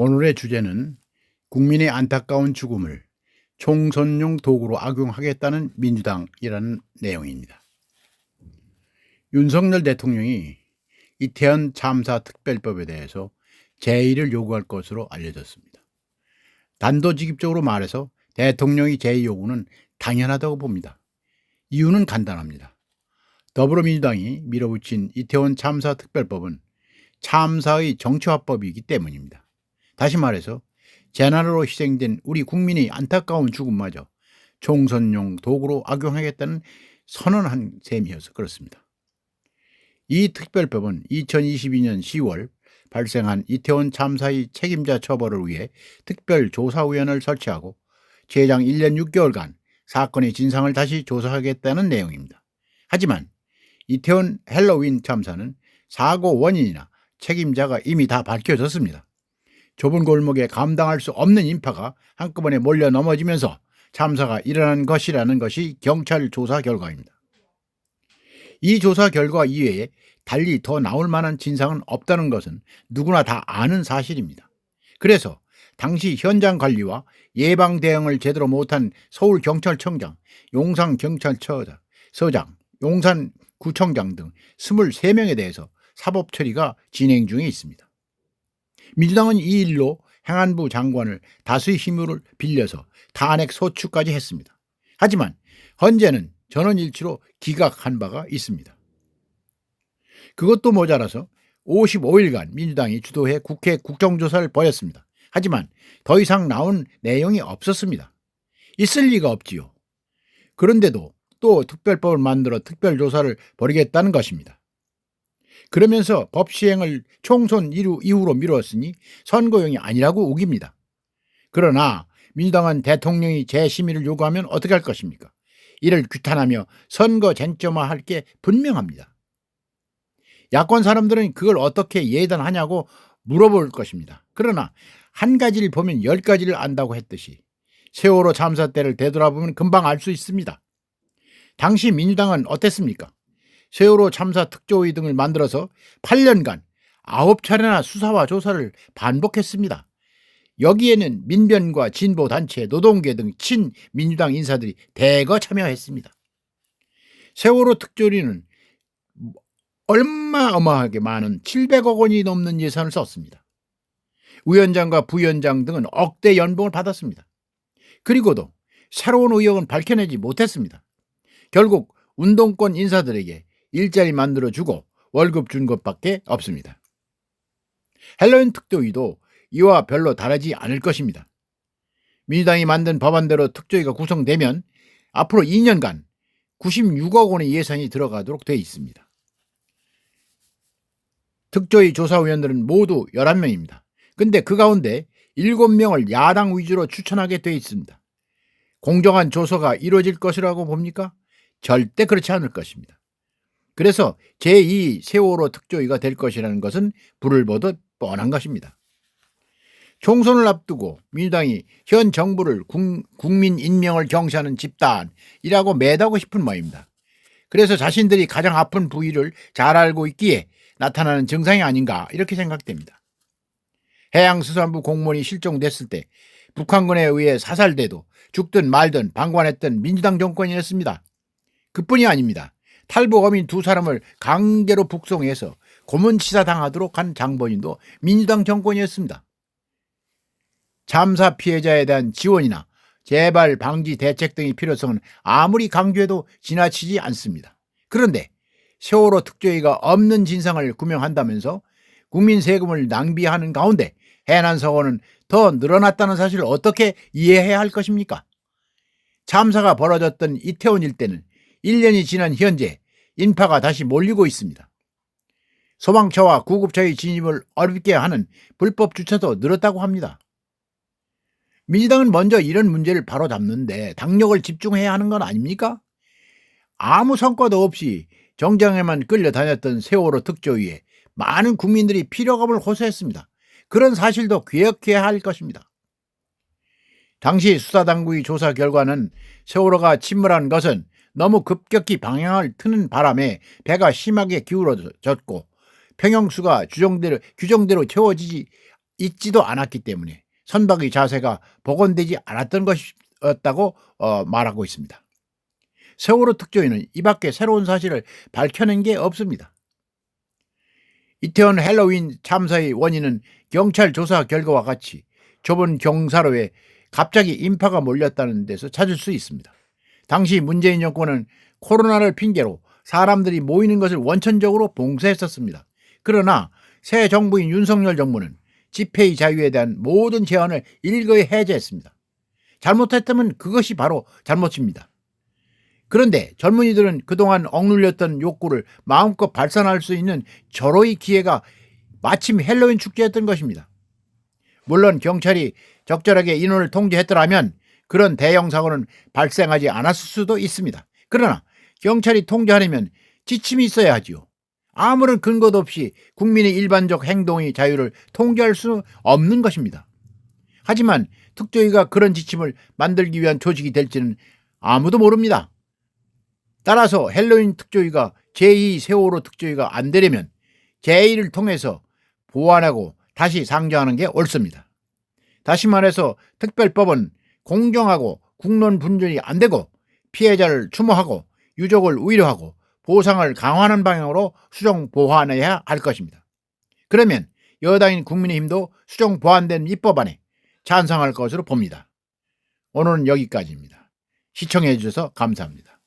오늘의 주제는 국민의 안타까운 죽음을 총선용 도구로 악용하겠다는 민주당이라는 내용입니다. 윤석열 대통령이 이태원 참사 특별법에 대해서 제의를 요구할 것으로 알려졌습니다. 단도직입적으로 말해서 대통령이 제의 요구는 당연하다고 봅니다. 이유는 간단합니다. 더불어민주당이 밀어붙인 이태원 참사 특별법은 참사의 정치화법이기 때문입니다. 다시 말해서 재난으로 희생된 우리 국민의 안타까운 죽음마저 총선용 도구로 악용하겠다는 선언한 셈이어서 그렇습니다. 이 특별법은 2022년 10월 발생한 이태원 참사의 책임자 처벌을 위해 특별조사위원회를 설치하고 최장 1년 6개월간 사건의 진상을 다시 조사하겠다는 내용입니다. 하지만 이태원 헬로윈 참사는 사고 원인이나 책임자가 이미 다 밝혀졌습니다. 좁은 골목에 감당할 수 없는 인파가 한꺼번에 몰려 넘어지면서 참사가 일어난 것이라는 것이 경찰 조사 결과입니다. 이 조사 결과 이외에 달리 더 나올 만한 진상은 없다는 것은 누구나 다 아는 사실입니다. 그래서 당시 현장 관리와 예방 대응을 제대로 못한 서울경찰청장, 용산경찰서장, 용산구청장 등 23명에 대해서 사법 처리가 진행 중에 있습니다. 민주당은 이 일로 행안부 장관을 다수의 힘을 빌려서 탄핵 소추까지 했습니다. 하지만 헌재는 전원일치로 기각한 바가 있습니다. 그것도 모자라서 55일간 민주당이 주도해 국회 국정조사를 벌였습니다. 하지만 더 이상 나온 내용이 없었습니다. 있을 리가 없지요. 그런데도 또 특별법을 만들어 특별조사를 벌이겠다는 것입니다. 그러면서 법 시행을 총선 이후로 미뤘으니 선거용이 아니라고 우깁니다. 그러나 민주당은 대통령이 재심의를 요구하면 어떻게 할 것입니까? 이를 규탄하며 선거 쟁점화할 게 분명합니다. 야권 사람들은 그걸 어떻게 예단하냐고 물어볼 것입니다. 그러나 한 가지를 보면 10가지를 안다고 했듯이 세월호 참사 때를 되돌아보면 금방 알 수 있습니다. 당시 민주당은 어땠습니까? 세월호 참사 특조위 등을 만들어서 8년간 9차례나 수사와 조사를 반복했습니다. 여기에는 민변과 진보단체, 노동계 등 친민주당 인사들이 대거 참여했습니다. 세월호 특조위는 어마어마하게 많은 700억 원이 넘는 예산을 썼습니다. 위원장과 부위원장 등은 억대 연봉을 받았습니다. 그리고도 새로운 의혹은 밝혀내지 못했습니다. 결국 운동권 인사들에게 일자리 만들어주고 월급 준 것밖에 없습니다. 헬로윈 특조위도 이와 별로 다르지 않을 것입니다. 민주당이 만든 법안대로 특조위가 구성되면 앞으로 2년간 96억 원의 예산이 들어가도록 되어 있습니다. 특조위 조사위원들은 모두 11명입니다. 근데 그 가운데 7명을 야당 위주로 추천하게 되어 있습니다. 공정한 조사가 이루어질 것이라고 봅니까? 절대 그렇지 않을 것입니다. 그래서 제2 세월호 특조위가 될 것이라는 것은 불을 보듯 뻔한 것입니다. 총선을 앞두고 민주당이 현 정부를 국민 인명을 경시하는 집단이라고 매다고 싶은 모양입니다. 그래서 자신들이 가장 아픈 부위를 잘 알고 있기에 나타나는 증상이 아닌가 이렇게 생각됩니다. 해양수산부 공무원이 실종됐을 때 북한군에 의해 사살돼도 죽든 말든 방관했던 민주당 정권이었습니다. 그뿐이 아닙니다. 탈북어민 2사람을 강제로 북송해서 고문치사 당하도록 한 장본인도 민주당 정권이었습니다. 참사 피해자에 대한 지원이나 재발 방지 대책 등의 필요성은 아무리 강조해도 지나치지 않습니다. 그런데 세월호 특조위가 없는 진상을 규명한다면서 국민 세금을 낭비하는 가운데 해난 사고는 더 늘어났다는 사실을 어떻게 이해해야 할 것입니까? 참사가 벌어졌던 이태원 일대는 1년이 지난 현재 인파가 다시 몰리고 있습니다. 소방차와 구급차의 진입을 어렵게 하는 불법 주차도 늘었다고 합니다. 민주당은 먼저 이런 문제를 바로잡는데 당력을 집중해야 하는 건 아닙니까? 아무 성과도 없이 정장에만 끌려다녔던 세월호 특조위에 많은 국민들이 피로감을 호소했습니다. 그런 사실도 기억해야 할 것입니다. 당시 수사당국의 조사 결과는 세월호가 침몰한 것은 너무 급격히 방향을 트는 바람에 배가 심하게 기울어졌고 평형수가 규정대로 채워지지 있지도 않았기 때문에 선박의 자세가 복원되지 않았던 것이었다고 말하고 있습니다. 세월호 특조위는 이 밖에 새로운 사실을 밝혀낸 게 없습니다. 이태원 헬로윈 참사의 원인은 경찰 조사 결과와 같이 좁은 경사로에 갑자기 인파가 몰렸다는 데서 찾을 수 있습니다. 당시 문재인 정권은 코로나를 핑계로 사람들이 모이는 것을 원천적으로 봉쇄했었습니다. 그러나 새 정부인 윤석열 정부는 집회의 자유에 대한 모든 제한을 일거에 해제했습니다. 잘못했다면 그것이 바로 잘못입니다. 그런데 젊은이들은 그동안 억눌렸던 욕구를 마음껏 발산할 수 있는 절호의 기회가 마침 헬로윈 축제였던 것입니다. 물론 경찰이 적절하게 인원을 통제했더라면 그런 대형 사고는 발생하지 않았을 수도 있습니다. 그러나 경찰이 통제하려면 지침이 있어야 하지요. 아무런 근거도 없이 국민의 일반적 행동의 자유를 통제할 수 없는 것입니다. 하지만 특조위가 그런 지침을 만들기 위한 조직이 될지는 아무도 모릅니다. 따라서 헬로윈 특조위가 제2 세월호 특조위가 안 되려면 제1을 통해서 보완하고 다시 상정하는 게 옳습니다. 다시 말해서 특별법은 공정하고 국론 분준이 안 되고 피해자를 추모하고 유족을 위로하고 보상을 강화하는 방향으로 수정 보완해야 할 것입니다. 그러면 여당인 국민의힘도 수정 보완된 입법안에 찬성할 것으로 봅니다. 오늘은 여기까지입니다. 시청해 주셔서 감사합니다.